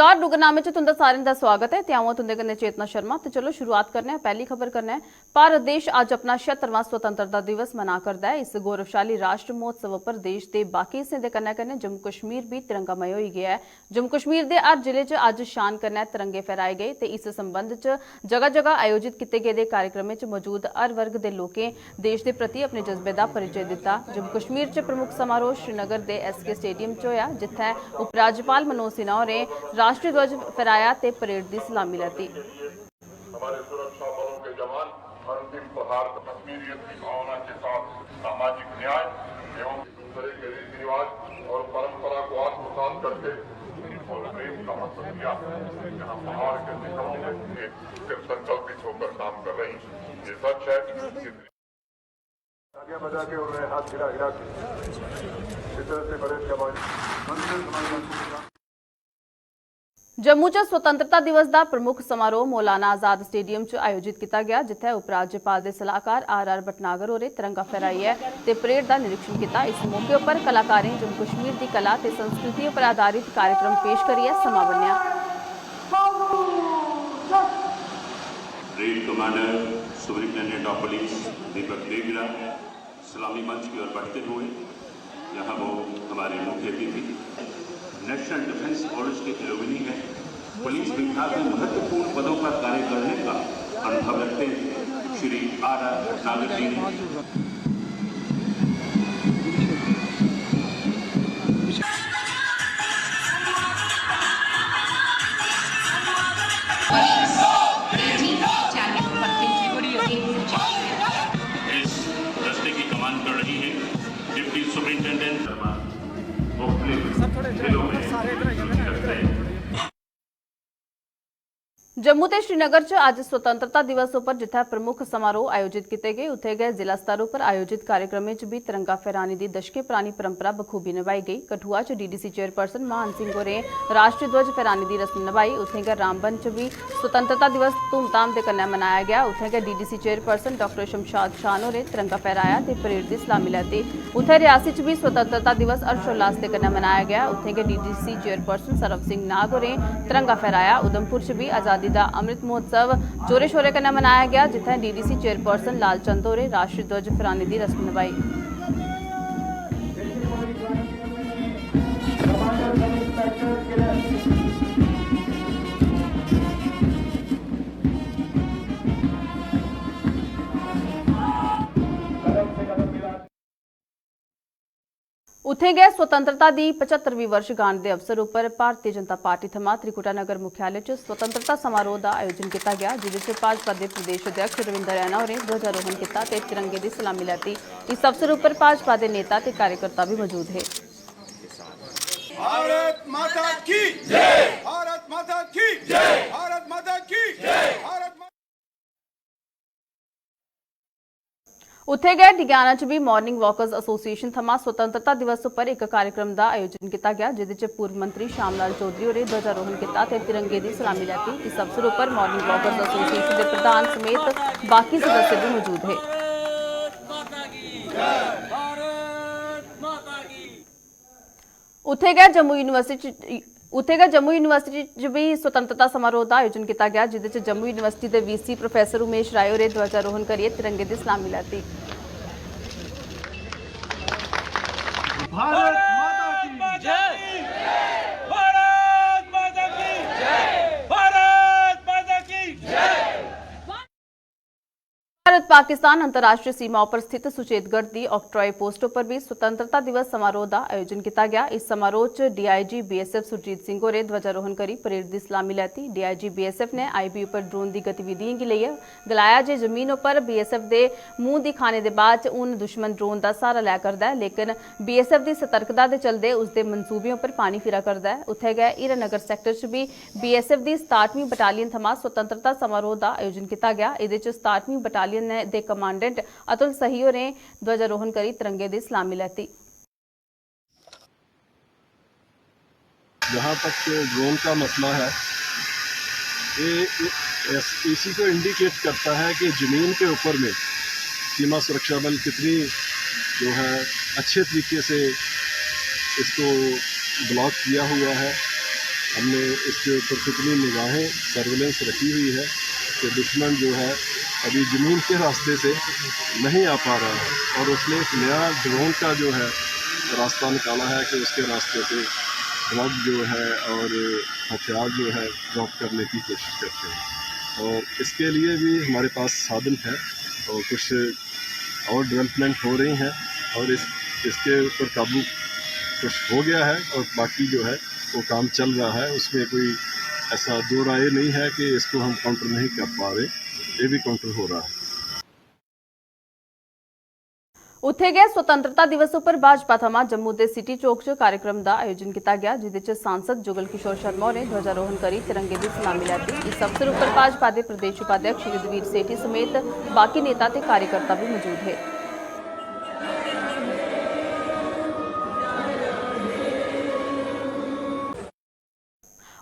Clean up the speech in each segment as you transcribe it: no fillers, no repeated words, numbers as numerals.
नमस्कार डुगरनामे च तुंदा सारें दा स्वागत है ते आऊं तुंदे कन्नै चेतना शर्मा। ते चलो शुरुआत करने पहली खबर करने। भारत देश अज अपना 76वां स्वतंत्रता दिवस मना करदा है। इस गौरवशाली राष्ट्र महोत्सव पर देश के बाकी हिस्सें दे कन्नै कन्नै जम्मू कश्मीर भी तिरंगामय होई गया है। जम्मू कश्मीर के हर जिले च अज शान कन्नै तिरंगे फहराए गए ते इस संबंध च जगह जगह आयोजित किए गेदे कार्यक्रमें च मौजूद हर वर्ग के लोकें देश के प्रति अपने जज्बे का परिचय दिता। जम्मू कश्मीर च प्रमुख समारोह श्रीनगर के SK स्टेडियम च होया, जिथे उपराज्यपाल मनोज सिन्हा होरें राष्ट्रीय ध्वज फहराया ते परेड की सलामी लैती। हमारे सुरक्षा बलों के जवान अंतिम प्रहार कश्मीरियत की भावना के साथ सामाजिक न्याय एवं दूसरे के रीति रिवाज और परंपरा को आत्मसात करके और प्रेम का मकसद किया। यहाँ पहाड़ के शिखरों में संकल्पित होकर काम कर रही। ये सच है आगे बजा के और हाथ हिला हिला के इस तरह से बड़े जवान जम्मू च स्वतंत्रता दिवस का प्रमुख समारोह मौलाना आजाद स्टेडियम च आयोजित किया गया, जिथे उपराज्यपाल के सलाहकार RR भटनागर होरें तिरंगा फहराइयै ते परेड का निरीक्षण किया। इस मौके पर कलाकारें जम्मू कश्मीर की कला ते संस्कृति पर आधारित कार्यक्रम पेश करियै समा बन्नेआ। Parade commander superintendent of police Deepak Devra सलामी मंच की ओर बढ़ते हुए यहाँ वो हमारे मुख्य अतिथि नेशनल डिफेंस कॉलेज के एलुमनी है, पुलिस विभाग में महत्वपूर्ण पदों पर कार्य करने का अनुभव रखते हैं श्री RR भटनागर जी ने इस दस्ते की कमान कर रही है डिप्टी सुपरिटेंडेंट जम्मू ते श्रीनगर च अज स्वतंत्रता दिवस पर जिथे प्रमुख समारोह आयोजित किए गए, उत्थे गए जिला स्तर पर आयोजित कार्यक्रमें च भी तिरंगा फहराने की दशकें पुरानी परंपरा बखूबी निभाई गई। कठुआ च DDC चेयरपर्सन मान सिंह होरें राष्ट्रीय ध्वज फहराने की रस्म निभाई। उत्थे गै रामबन च भी स्वतंत्रता दिवस धूमधाम के कन्नै मनाया गया। उत्थे गै DDC चेयरपर्सन डॉ शमशाद खान होरें तिरंगा फहराया ते परेड की सलामी लैती। उत्थे रियासी च भी स्वतंत्रता दिवस हर्षोल्लास के कन्नै मनाया गया। उत्थे गै DDC चेयरपर्सन सरव सिंह नाग होरें तिरंगा फहराया। उधमपुर च भी आजादी दा अमृत महोत्सव जोरे शोरे कन्नै मनाया गया, जिथे DDC चेयरपर्सन लालचंद होरें राष्ट्रीय ध्वज फहराने की रस्म निभाई। उत्थे गै स्वतंत्रता की 75वीं वर्षगांठ के अवसर पर भारतीय जनता पार्टी थमां त्रिकुटा नगर मुख्यालय च स्वतंत्रता समारोह का आयोजन किया गया, जिसमें भाजपा के प्रदेश अध्यक्ष रविंदर रैना होरें ध्वजारोहण किया ते तिरंगे की सलामी लैती। इस अवसर पर भाजपा के नेता ते कार्यकर्ता भी मौजूद है। भारत माता की जय, भारत माता की जय, भारत माता की जय, भारत उत्थे गए डिग्याना च भी मॉर्निंग वॉकर्स एसोसिएशन थमां स्वतंत्रता दिवस पर एक कार्यक्रम का आयोजन किया गया, जिसमें पूर्व मंत्री श्यामलाल चौधरी होरें ध्वजारोहण किया ते तिरंगे की सलामी लैती। इस अवसर पर मॉर्निंग वॉकर्स एसोसिएशन के प्रधान समेत बाकी सदस्य भी मौजूद है। उत्थे गए जम्मू यूनिवर्सिटी च भी स्वतंत्रता समारोह का आयोजन किया गया, जिसमें जम्मू यूनिवर्सिटी के VC प्रोफैसर उमेश राय होरें ध्वजारोहण करियै तिरंगे की सलामी लैती। भारत माता की जय, भारत माता की जय, भारत माता की जय। भारत पाकिस्तान अंतर्राष्ट्रीय सीमाओं पर स्थित सुचेतगढ़ की ऑक्ट्रॉय पोस्टों पर भी स्वतंत्रता दिवस समारोह का आयोजन किया गया। इस समारोह च DIG BSF सुरजीत सिंह होरें ध्वजारोहण करी परेड की सलामी लैती। DIG BSF ने IB पर ड्रोन की गतिविधियों के लिए गलाया जे जमीन पर BSF के मुंह दिखाने के बाद हूँ दुश्मन ड्रोन का सहारा लै करदा है, लेकिन BSF की सतर्कता के चलते उसके मनसूबों पर पानी फिरा करदा है। उत्थे गए हीरानगर सैक्टर च भी BSF की 67वीं बटालियन थमां स्वतंत्रता समारोह का आयोजन किया गया। इहदे च 67वीं बटालियन दे कमांडेंट अतुल सही होरें ध्वजारोहण करी तिरंगे की सलामी लैती। जहाँ तक ड्रोन का मसला है, ये इसी को इंडिकेट करता है कि ज़मीन के ऊपर में सीमा सुरक्षा बल कितनी जो है अच्छे तरीके से इसको ब्लॉक किया हुआ है हमने इसके ऊपर कितनी निगाहें सर्विलेंस रखी हुई है कि दुश्मन जो है अभी ज़मीन के रास्ते से नहीं आ पा रहा है और उसने एक नया ड्रोन का जो है रास्ता निकाला है कि उसके रास्ते पे ड्रग जो है और हथियार जो है ड्रॉप करने की कोशिश करते हैं। और इसके लिए भी हमारे पास साधन है और कुछ और डेवलपमेंट हो रही हैं और इसके ऊपर काबू कुछ हो गया है और बाकी जो है वो काम चल रहा है। उसमें कोई ऐसा दो राय नहीं है कि इसको हम काउंटर नहीं कर पा रहे, ये भी काउंटर हो रहा है। ਉੱਥੇ ਗਏ ਸੁਤੰਤਰਤਾ ਦਿਵਸ ਉੱਪਰ ਭਾਜਪਾ ਥਮਾ ਜੰਮੂ ਦੇ ਸਿਟੀ ਚੌਕ 'ਚ कार्यक्रम ਦਾ ਆਯੋਜਨ ਕੀਤਾ ਗਿਆ ਜਿਦੇ 'ਚ सांसद जुगल किशोर शर्मा ने ध्वजारोहण करी तिरंगे की सलामी ली। इस अवसर पर भाजपा के प्रदेश उपाध्यक्ष युद्धवीर सेठी समेत बाकी नेता ते कार्यकर्ता भी मौजूद है।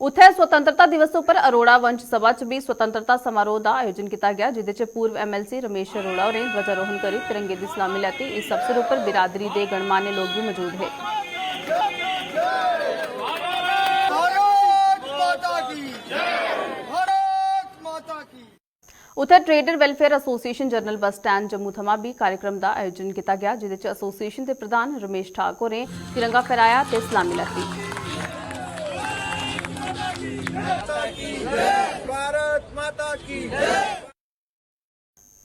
उत्थे स्वतंत्रता दिवस पर अरोड़ा वंश सभा च भी स्वतंत्रता समारोह का आयोजन किया गया जिदे च पूर्व MLC रमेश अरोड़ा ने ध्वजारोहण करी तिरंगे की सलामी ली। इस अवसर पर बिरादरी के गणमान्य लोग भी मौजूद है। उत्थे trader welfare association general bus stand Jammu थमा भी कार्यक्रम का आयोजन किया गया जिदे च एसोसीएशन के प्रधान रमेश ठाकुर ने तिरंगा फहराया ते सलामी ली। भारत माता की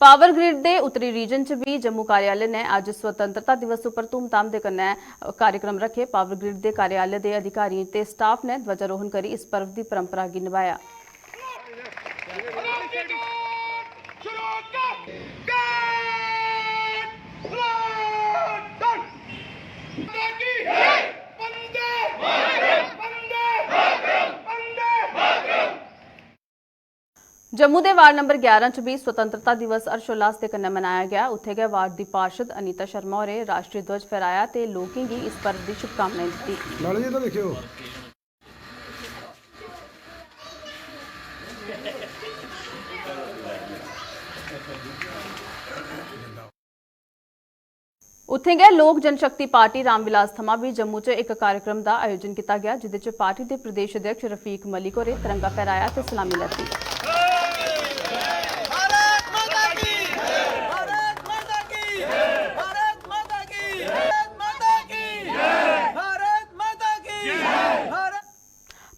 पावर ग्रिड के उत्तरी रीजन च भी जम्मू कार्यालय ने आज स्वतंत्रता दिवस पर धूमधाम के कन्नै कार्यक्रम रखे। पावर ग्रिड के कार्यालय के अधिकारियों ते स्टाफ ने ध्वजारोहण करी इस पर्व की परंपरा की निभाया। जम्मू के वार्ड नंबर 11 च भी स्वतंत्रता दिवस हर्षोल्लास के कन्नै मनाया गया। उत्थे गए वार्ड की पार्षद अनीता शर्मा होरें राष्ट्रीय ध्वज फहराया ते लोकें गी इस पर्व की शुभकामनाएं दी। उत्थे गए लोक जनशक्ति पार्टी रामविलास थमा भी जम्मू च एक कार्यक्रम का आयोजन किया गया जिदे च पार्टी के प्रदेश अध्यक्ष रफीक मलिक होरें तिरंगा फहराया ते सलामी ली।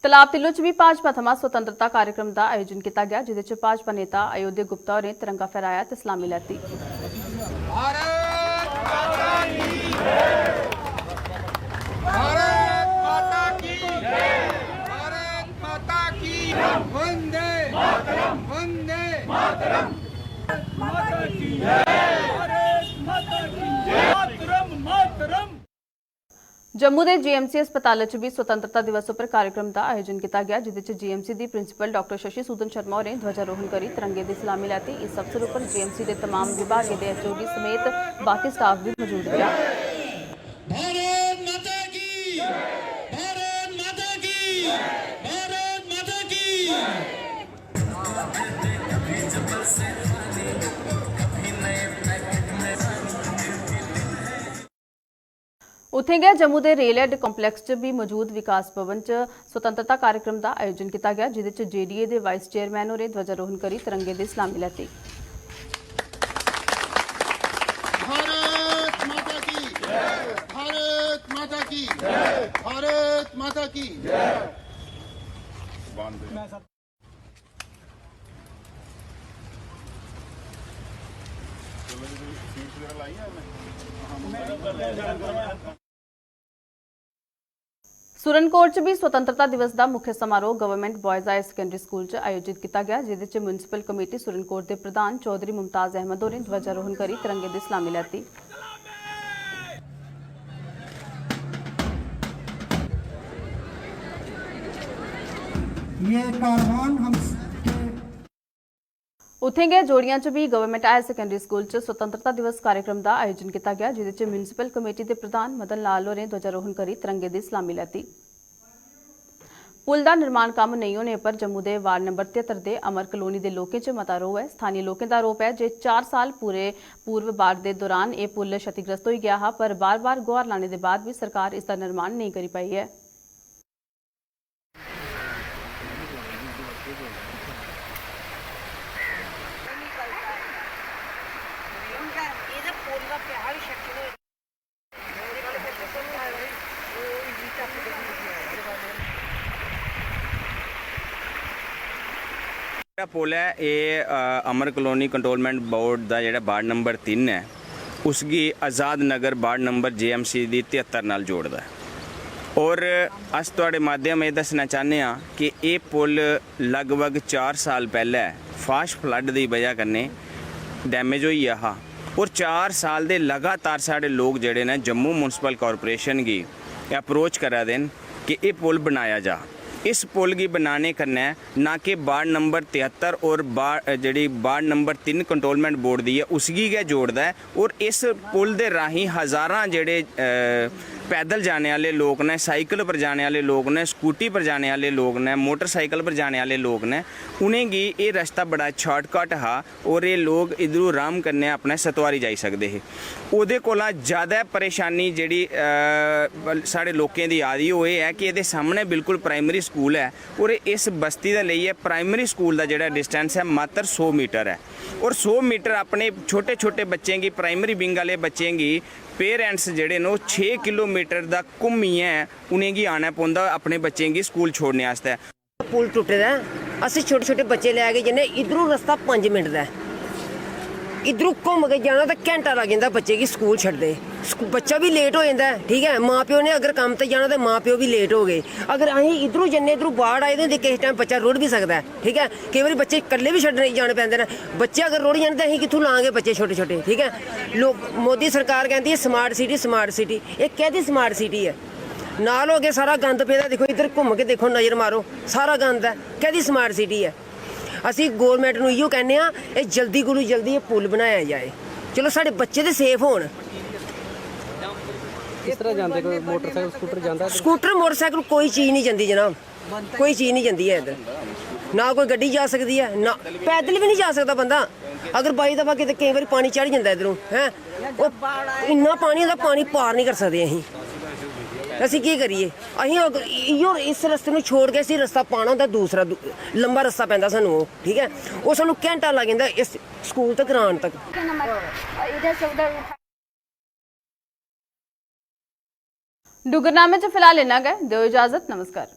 तलाब तिल्लो च भी भाजपा थमा स्वतंत्रता कार्यक्रम का आयोजन किया गया जिदे च भाजपा नेता अयोध्या गुप्ता होरें तिरंगा फहराया ते सलामी ली। वंदे मातरम वंदे मातरम मातरम। जम्मू के GMC अस्पताल च भी स्वतंत्रता दिवस पर कार्यक्रम का आयोजन किया गया जिदे च GMC की प्रिंसीपल डॉक्टर शशि सूदन शर्मा होरें ध्वजारोहण करी तिरंगे की सलामी ली। इस अवसर पर GMC के तमाम विभागों के HOD समेत बाकी स्टाफ भी मौजूद रहा। भारत माता की भारत माता की भारत माता की। उत्थे गए जम्मू के रेल हेड कॉम्पलैक्स च भी मौजूद विकास भवन च स्वतंत्रता कार्यक्रम का आयोजन किया गया जिदे च JDA के वाइस चेयरमैन होरें ध्वजारोहण करी तिरंगे की सलामी ली। भारत माता की भारत माता की भारत माता की। सुरनकोट च भी स्वतंत्रता दिवस का मुख्य समारोह government boys higher secondary school च आयोजित किया गया जिदे च म्यूनसिपल कमेटी सुरनकोट के प्रधान चौधरी मुमताज अहमद होरें ध्वजारोहण करी तिरंगे की सलामी ली। ये कारवान हम उत्थे गए जोड़ियां च भी गवर्नमेंट हायर सेकेंडरी स्कूल च स्वतंत्रता दिवस कार्यक्रम का आयोजन किया गया जिदे च म्यूनसिपल कमेटी के प्रधान मदन लाल होरें ध्वजारोहण करी तिरंगे की सलामी ली। पुल का निर्माण काम नहीं होने पर जम्मू के वार्ड नंबर 73 के अमर कलोनी के लोगों च मता रोह है। स्थानीय लोगों का आरोप है जे 4 साल पूरे पूर्व बाढ़ के दौरान यह पुल क्षतिग्रस्त हो गया है पर बार बार गुहार लाने के बाद भी सरकार इसका निर्माण नहीं कर पाई है। ਜਿਹੜਾ ਪੁਲ ਹੈ ਇਹ ਅਮਰ ਕਲੋਨੀ ਕੰਟਰੋਲਮੈਂਟ ਬੋਰਡ ਦਾ ਜਿਹੜਾ ਵਾਰਡ ਨੰਬਰ 3 ਹੈ ਉਸकी Azad Nagar ward number JMC ਦੀ 73 ਨਾਲ ਜੋੜਦਾ ਹੈ। ਔਰ ਅਸ ਤੁਹਾਡੇ ਮਾਧਿਅਮ ਇਹ ਦੱਸਣਾ ਚਾਹੁੰਦੇ ਹਾਂ ਕਿ ਇਹ ਪੁਲ ਲਗਭਗ 4 ਸਾਲ ਪਹਿਲਾਂ ਫਾਸਟ ਫਲੱਡ ਦੀ ਵਜ੍ਹਾ ਕਰਨੇ ਡੈਮੇਜ ਹੋਈ ਆ और 4 साल ਦੇ ਲਗਾਤਾਰ ਸਾਡੇ ਲੋਕ ਜਿਹੜੇ ਨੇ ਜੰਮੂ म्यूनसिपल कॉरपोरेशन की अप्रोच करा देन कि ये पुल बनाया जा। इस पुल की बनाने करना ना कि वार्ड नंबर 73 और जी वार्ड नंबर 3 कंट्रोलमेंट बोर्ड दी है उसकी गै जोड़ता है। और इस पुल के राही हज़ारां जेड़े पैदल जाने वाले लोग ने, साइकिल पर जाने वाले लोग ने, स्कूटी पर जाने वाले लोग ने, मोटरसाइकिल पर जाने वाले लोग ने, उन्हेंगी ये रास्ता बड़ा शॉर्टकट हा और ये लोग इधरों आराम करने अपने सतवारी जाई सकते हैं। ਉਹਦੇ ਕੋਲੋਂ ज़्यादा परेशानी ਜਿਹੜੀ ਸਾਡੇ ਲੋਕਾਂ ਦੀ ਆ ਰਹੀ ਉਹ ਇਹ ਹੈ ਕਿ ਇਹਦੇ ਸਾਹਮਣੇ ਬਿਲਕੁਲ ਪ੍ਰਾਇਮਰੀ ਸਕੂਲ ਹੈ ਔਰ ਇਸ ਬਸਤੀ ਦੇ ਲਈ ਪ੍ਰਾਇਮਰੀ ਸਕੂਲ ਦਾ ਜਿਹੜਾ ਡਿਸਟੈਂਸ ਹੈ ਮਾਤਰ 100 मीटर है। और 100 मीटर अपने छोटे छोटे बच्चों की प्राइमरी विंग वाले बच्चों की पेरेंट्स जेडे नो 6 किलोमीटर का घूमिए उन्हें आना पौंदा अपने बच्चों की स्कूल छोड़ने वास्ते। पुल टुटे दा असीं छोटे छोटे बच्चे लैके जन्ने इधरों रस्ता 5 मिनट दा इधरों घूम के जाना तो घंटा लग जाता बच्चे की स्कूल छड्डदे बच्चा भी लेट हो जाता है। ठीक है, माँ प्यो ने अगर काम ते जाना तो माँ प्यो भी लेट हो गए। अगर असीं इधरों जन्ने इधरों बाढ़ आए तो किस टाइम बच्चा रुड़ भी सकता है। ठीक है, कई बार बच्चे कल्ले भी छड्डने जाने पैंदे ने। बच्चे अगर रुड़ जाने तो असीं कित्थों लांगे बच्चे छोटे छोटे। ठीक है, लोग मोदी सरकार कहती है स्मार्ट सिटी ये कहती स्मार्ट सिटी है नाल हो गए सारा गंद पेदा देखो इधर घूम के देखो नज़र मारो सारा गंद है कहती स्मार्ट सिटी है। ਅਸੀਂ ਗੌਰਮੈਂਟ ਨੂੰ ਇਹੋ ਕਹਿੰਦੇ ਆ ਇਹ ਜਲਦੀ ਕੋਲੋਂ ਜਲਦੀ ਇਹ ਪੁਲ ਬਣਾਇਆ ਜਾਏ। ਚਲੋ ਸਾਡੇ ਬੱਚੇ ਤੇ ਸੇਫ ਹੋਣ। ਕਿਸ ਤਰ੍ਹਾਂ ਜਾਂਦੇ ਕੋਈ ਮੋਟਰਸਾਈਕਲ ਸਕੂਟਰ ਜਾਂਦਾ? ਸਕੂਟਰ ਮੋਟਰਸਾਈਕਲ ਕੋਈ ਚੀਜ਼ ਨਹੀਂ ਜਾਂਦੀ ਜਨਾਬ, ਕੋਈ ਚੀਜ਼ ਨਹੀਂ ਜਾਂਦੀ ਹੈ ਇੱਧਰ। ਨਾ ਕੋਈ ਗੱਡੀ ਜਾ ਸਕਦੀ ਹੈ ਨਾ ਪੈਦਲ ਵੀ ਨਹੀਂ ਜਾ ਸਕਦਾ ਬੰਦਾ। ਅਗਰ ਬਾਈ ਦਫਾ ਕਿਤੇ ਕਈ ਵਾਰੀ ਪਾਣੀ ਚੜ ਜਾਂਦਾ ਇੱਧਰੋਂ ਹੈ ਉਹ ਇੰਨਾ ਪਾਣੀ ਹੁੰਦਾ ਪਾਣੀ ਪਾਰ ਨਹੀਂ ਕਰ ਸਕਦੇ ਅਸੀਂ ਕੀ ਕਰੀਏ। ਅਸੀਂ ਇਸ ਰਸਤੇ ਨੂੰ ਛੋੜ ਕੇ ਅਸੀਂ ਰਸਤਾ ਪਾਣਾ ਹੁੰਦਾ ਦੂਸਰਾ ਲੰਬਾ ਰਸਤਾ ਪੈਂਦਾ ਸਾਨੂੰ ਉਹ। ਠੀਕ ਹੈ, ਉਹ ਸਾਨੂੰ ਘੰਟਾ ਲੱਗ ਜਾਂਦਾ ਇਸ ਸਕੂਲ ਤੱਕ ਆਉਣ ਤੱਕ। डुगरनामे च फिलहाल इन्ना गै, दिओ इजाजत, नमस्कार।